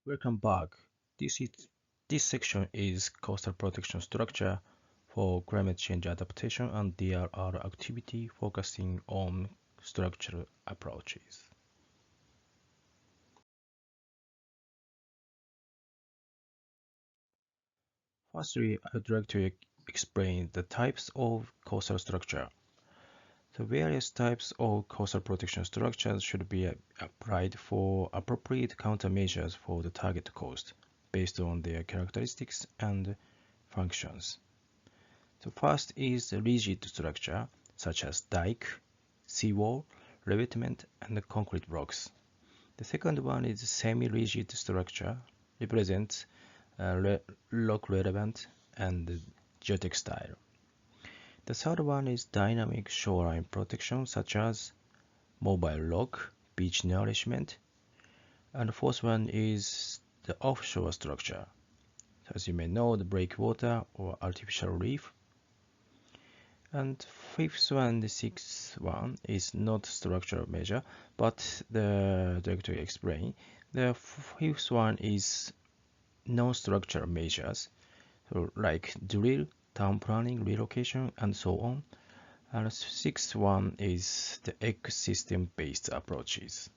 Welcome back. This is this section is coastal protection structure for climate change adaptation, and there are activity focusing on structural approaches. Firstly, I would like to explain the types of coastal structure. The various types of coastal protection structures should be applied for appropriate countermeasures for the target coast based on their characteristics and functions. The first is the rigid structure, such as dike, seawall, revetment, and concrete blocks. The second one is semi-rigid structure, represents lock relevant and geotextile. The third one is dynamic shoreline protection, such as mobile lock, beach nourishment, and the fourth one is the offshore structure. As you may know, the breakwater or artificial reef. And fifth one, the sixth one is not structural measure, but the director explain. The fifth one is non-structural measures, so like drill, town planning, relocation, and so on. And the sixth one is the ecosystem-based approaches.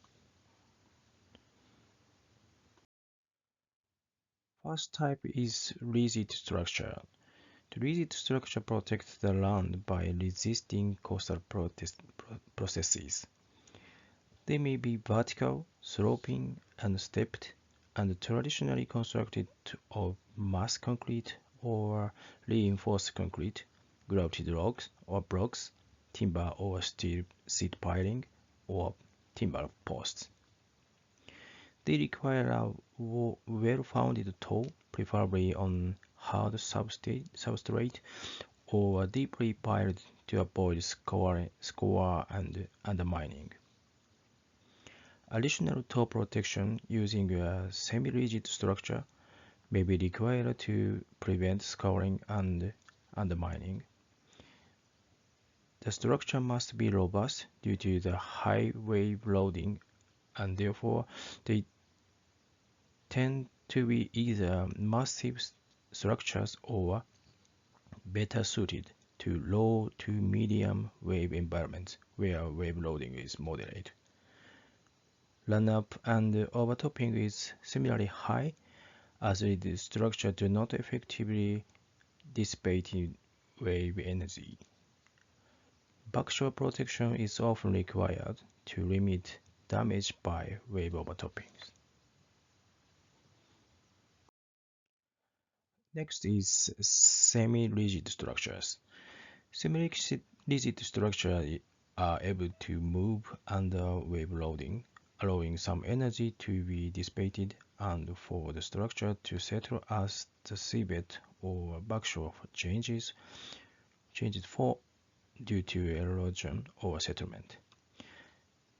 First type is rigid structure. The rigid structure protects the land by resisting coastal processes. They may be vertical, sloping, and stepped, and traditionally constructed of mass concrete or reinforced concrete, grouted logs or blocks, timber or steel seat piling, or timber posts. They require a well-founded toe, preferably on hard substrate or deeply piled to avoid score and undermining. Additional toe protection using a semi-rigid structure may be required to prevent scoring and undermining. The structure must be robust due to the high wave loading, and therefore they tend to be either massive structures or better suited to low to medium wave environments where wave loading is moderate. Run-up and overtopping is similarly high, as the structure do not effectively dissipate wave energy. Backshore protection is often required to limit damage by wave overtoppings. Next is semi-rigid structures. Semi-rigid structures are able to move under wave loading, allowing some energy to be dissipated and for the structure to settle as the seabed or backshore changes for due to erosion or settlement.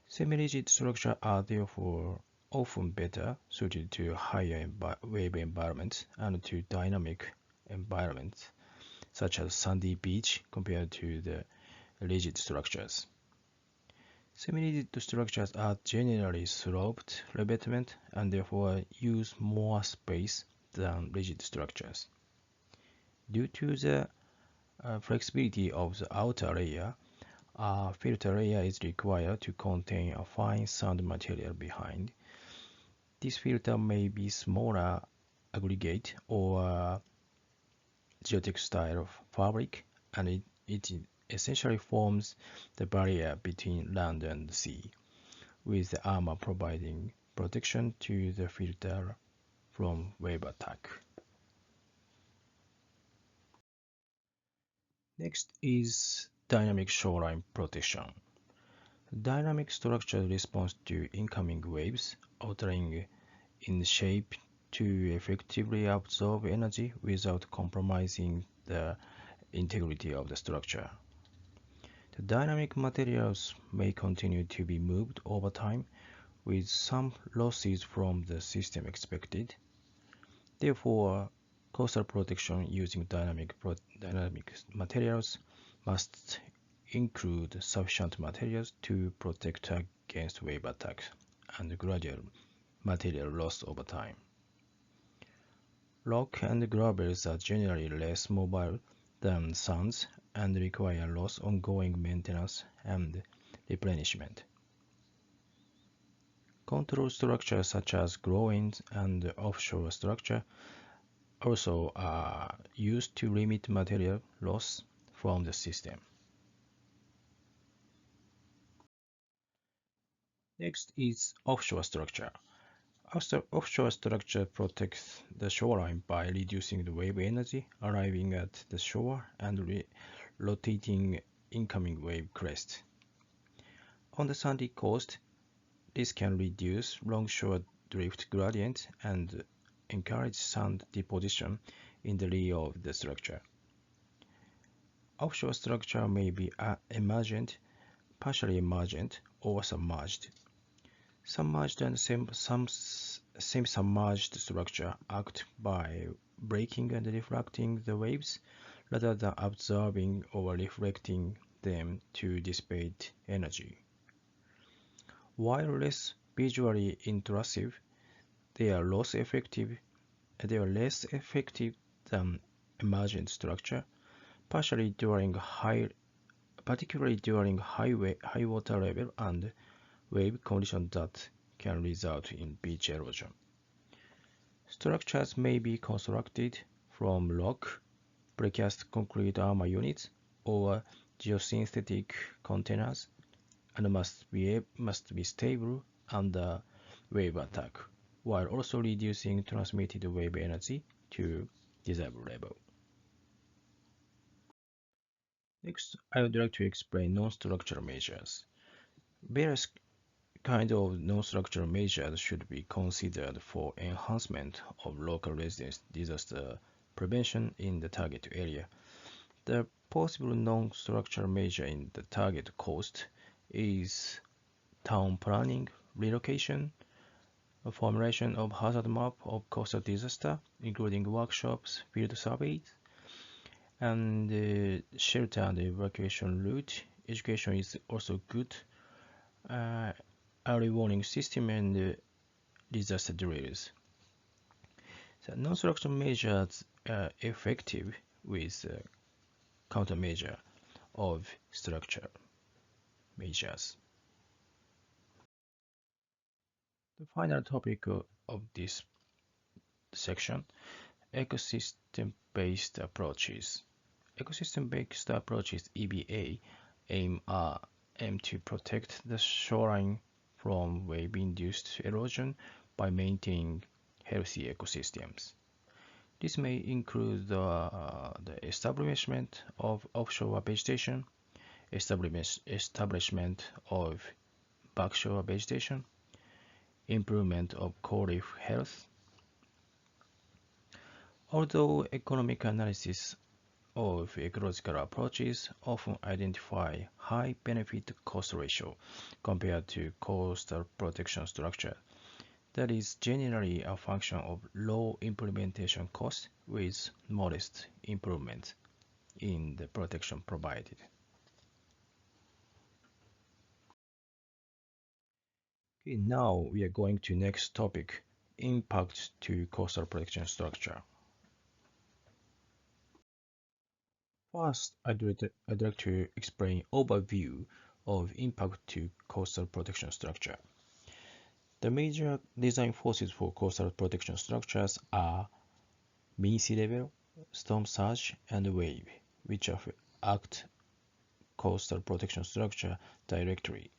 Semi-rigid structures are therefore often better suited to higher wave environments and to dynamic environments such as sandy beach compared to the rigid structures. Semi-rigid structures are generally sloped revetment and therefore use more space than rigid structures. Due to the flexibility of the outer layer, a filter layer is required to contain a fine sand material behind. This filter may be smaller aggregate or geotextile fabric, and it essentially forms the barrier between land and sea, with the armor providing protection to the filter from wave attack. Next is dynamic shoreline protection. Dynamic structure responds to incoming waves, altering in shape to effectively absorb energy without compromising the integrity of the structure. The dynamic materials may continue to be moved over time, with some losses from the system expected. Therefore, coastal protection using dynamic materials must include sufficient materials to protect against wave attacks and gradual material loss over time. Rock and gravels are generally less mobile than sands and require less ongoing maintenance and replenishment. Control structures such as groins and offshore structure also are used to limit material loss from the system. Next is offshore structure. Offshore structure protects the shoreline by reducing the wave energy arriving at the shore and rotating incoming wave crest. On the sandy coast, this can reduce longshore drift gradient and encourage sand deposition in the rear of the structure. Offshore structure may be emergent, partially emergent, or submerged. Submerged and semi-submerged structure act by breaking and refracting the waves rather than absorbing or reflecting them to dissipate energy. While less visually intrusive, they are less effective than emergent structure, particularly during high water level and wave conditions that can result in beach erosion. Structures may be constructed from rock, precast concrete armor units, or geosynthetic containers, and must be stable under wave attack, while also reducing transmitted wave energy to desirable level. Next, I would like to explain non-structural measures. Various kinds of non-structural measures should be considered for enhancement of local residents' disaster prevention in the target area. The possible non-structural measure in the target coast is town planning, relocation, a formulation of hazard map of coastal disaster, including workshops, field surveys, and shelter and evacuation route. Education is also good. Early warning system and disaster drills. So non-structural measures are effective with countermeasure of structure measures. The final topic of this section, ecosystem-based approaches. Ecosystem-based approaches (EBA) aim to protect the shoreline from wave-induced erosion by maintaining healthy ecosystems. This may include the establishment of offshore vegetation, establishment of backshore vegetation, improvement of coral reef health. Although economic analysis of ecological approaches often identify high benefit cost ratio compared to coastal protection structure, that is generally a function of low implementation cost with modest improvements in the protection provided. Okay, now we are going to next topic, impact to coastal protection structure. First, I'd like to explain overview of impact to coastal protection structure. The major design forces for coastal protection structures are mean sea level, storm surge, and wave, which affect coastal protection structure directly.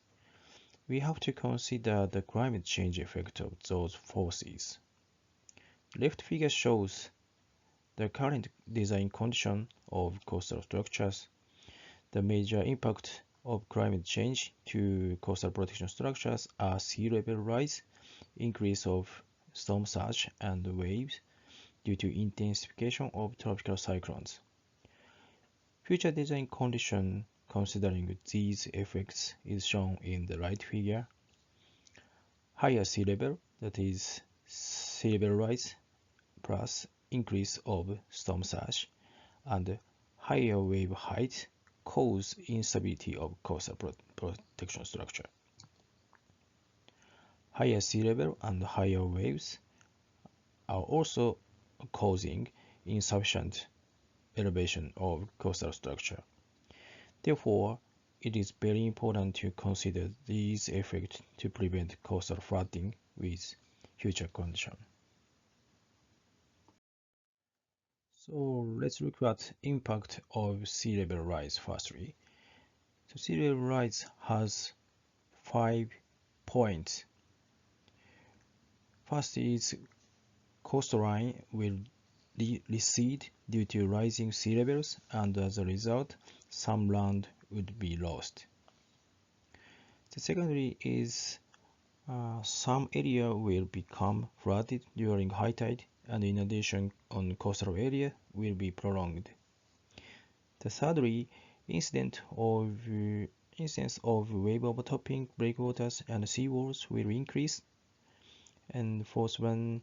We have to consider the climate change effect of those forces. Left figure shows the current design condition of coastal structures. The major impact of climate change to coastal protection structures are sea level rise, increase of storm surge and waves due to intensification of tropical cyclones. Future design condition considering these effects is shown in the right figure. Higher sea level, that is sea level rise plus increase of storm surge, and higher wave height cause instability of coastal protection structure. Higher sea level and higher waves are also causing insufficient elevation of coastal structure. Therefore, it is very important to consider these effects to prevent coastal flooding with future conditions. So let's look at impact of sea level rise firstly. So sea level rise has 5 points. First is coastline will recede due to rising sea levels, and as a result, some land would be lost. The secondary is some area will become flooded during high tide, and inundation on coastal area will be prolonged. The thirdly, incidence of wave overtopping, breakwaters, and seawalls will increase. And fourth one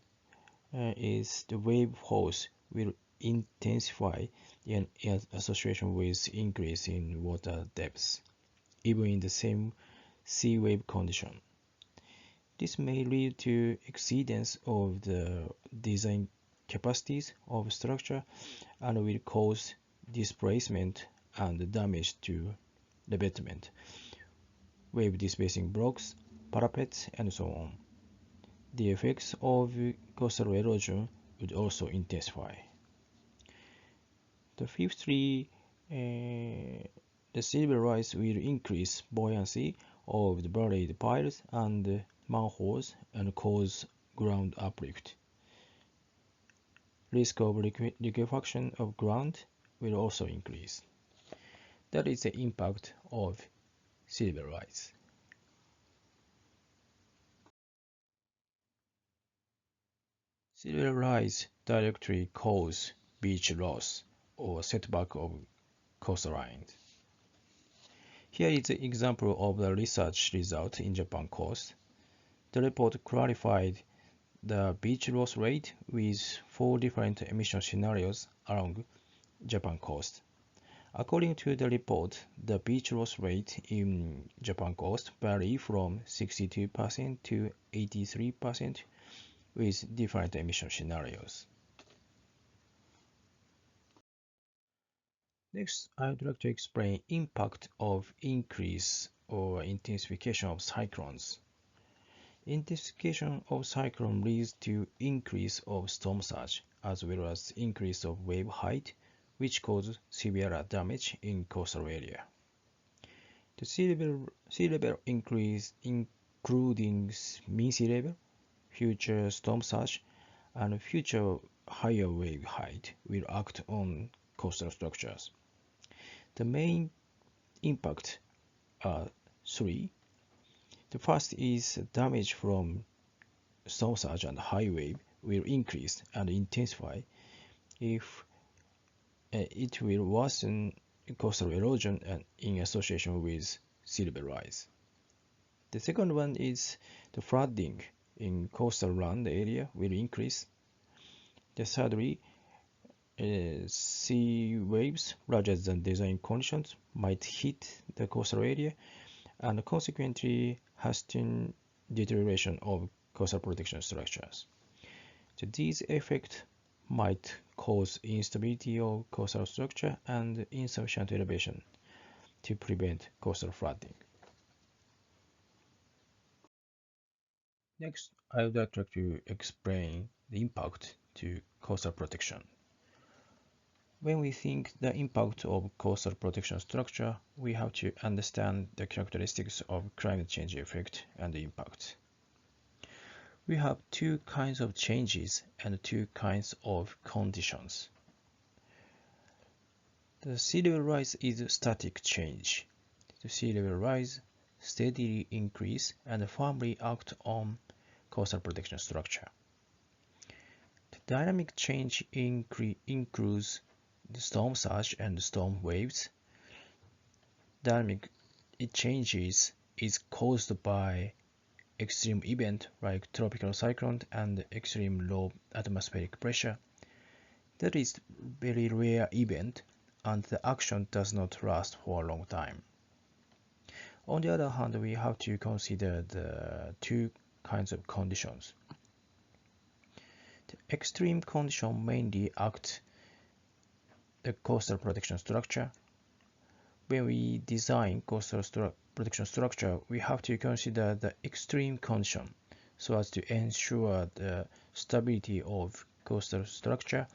is the wave force will intensify in association with increase in water depths, even in the same sea wave condition. This may lead to exceedance of the design capacities of structure and will cause displacement and damage to revetment, wave displacing blocks, parapets, and so on. The effects of coastal erosion would also intensify. The fifthly, the sea level rise will increase buoyancy of the buried piles and manholes and cause ground uplift. Risk of liquefaction of ground will also increase. That is the impact of sea level rise. Sea level rise directly cause beach loss or setback of coastlines. Here is an example of the research result in Japan coast. The report clarified the beach loss rate with 4 different emission scenarios along Japan coast. According to the report, the beach loss rate in Japan coast vary from 62% to 83% with different emission scenarios. Next, I would like to explain impact of increase or intensification of cyclones. Intensification of cyclone leads to increase of storm surge as well as increase of wave height, which causes severe damage in coastal area. The sea level increase, including mean sea level, future storm surge, and future higher wave height, will act on coastal structures. The main impact are three. The first is damage from storm surge and high wave will increase and intensify if it will worsen coastal erosion and in association with sea level rise. The second one is the flooding in coastal land area will increase. The thirdly, sea waves larger than design conditions might hit the coastal area and consequently hasten deterioration of coastal protection structures. So these effects might cause instability of coastal structure and insufficient elevation to prevent coastal flooding. Next, I would like to explain the impact to coastal protection. When we think the impact of coastal protection structure, we have to understand the characteristics of climate change effect and the impact. We have two kinds of changes and two kinds of conditions. The sea level rise is a static change. The sea level rise steadily increase and firmly act on coastal protection structure. The dynamic change includes the storm surge and storm waves. Dynamic changes is caused by extreme event like tropical cyclone and extreme low atmospheric pressure. That is very rare event and the action does not last for a long time. On the other hand, we have to consider the two kinds of conditions. extreme conditions mainly act the coastal protection structure. When we design coastal protection structure, we have to consider the extreme condition so as to ensure the stability of coastal structure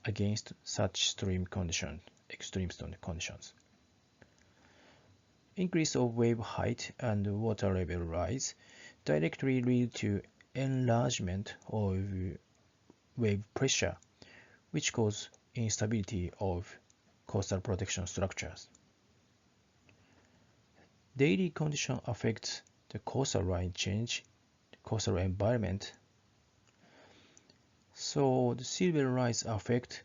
against such extreme conditions. Increase of wave height and water level rise directly lead to enlargement of wave pressure, which cause instability of coastal protection structures. Daily condition affects the coastal line change, the coastal environment. So the sea level rise affect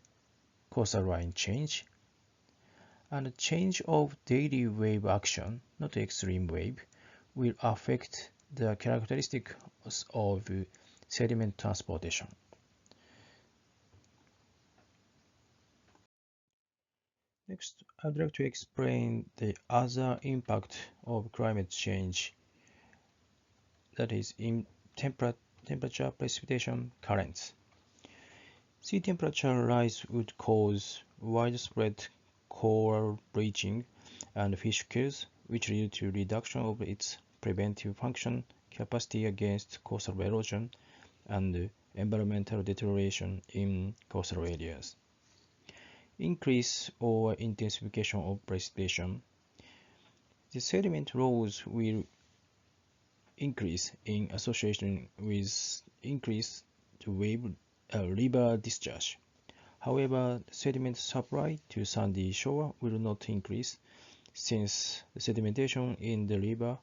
coastal line change, and the change of daily wave action, not extreme wave, will affect the characteristics of sediment transportation. Next, I'd like to explain the other impact of climate change, that is in temperature, precipitation, currents. Sea temperature rise would cause widespread coral bleaching and fish kills, which lead to reduction of its preventive function capacity against coastal erosion and environmental deterioration in coastal areas. Increase or intensification of precipitation. The sediment loads will increase in association with increased river discharge. However, sediment supply to sandy shore will not increase since the sedimentation in the river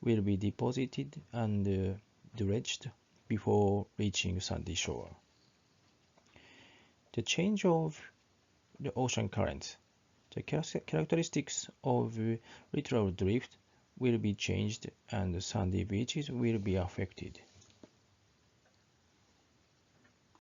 will be deposited and dredged before reaching sandy shore. The change of the ocean currents. The characteristics of littoral drift will be changed and sandy beaches will be affected.